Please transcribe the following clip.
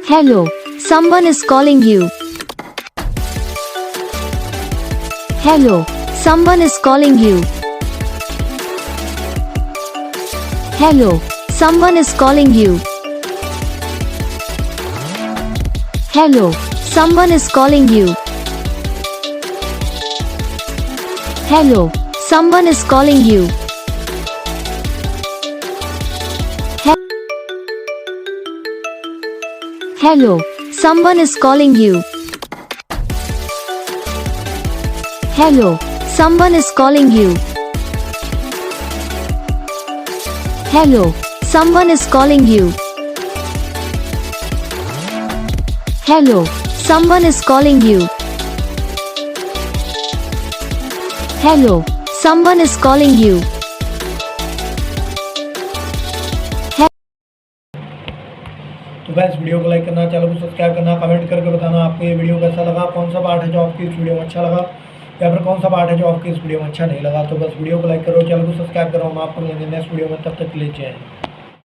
Hello, someone is calling you. Hello, someone is calling you. Hello, someone is calling you. Hello, someone is calling you. Hello, someone is calling you. Hello, someone is calling you. Hello, someone is calling you. Hello, someone is calling you. Hello, someone is calling you. Hello, someone is calling you. तो guys video को like करना, channel को subscribe करना, comment करके बताना आपको ये video कैसा लगा, कौन सा पार्ट है जो आपकी इस वीडियो में अच्छा लगा या फिर कौन सा पार्ट है जो आपकी इस वीडियो में अच्छा नहीं लगा। तो बस वीडियो को लाइक करो, चैनल को सब्सक्राइब करो। हम आपको मिलेंगे नेक्स्ट वीडियो में, तब तक के लिए जय हिंद।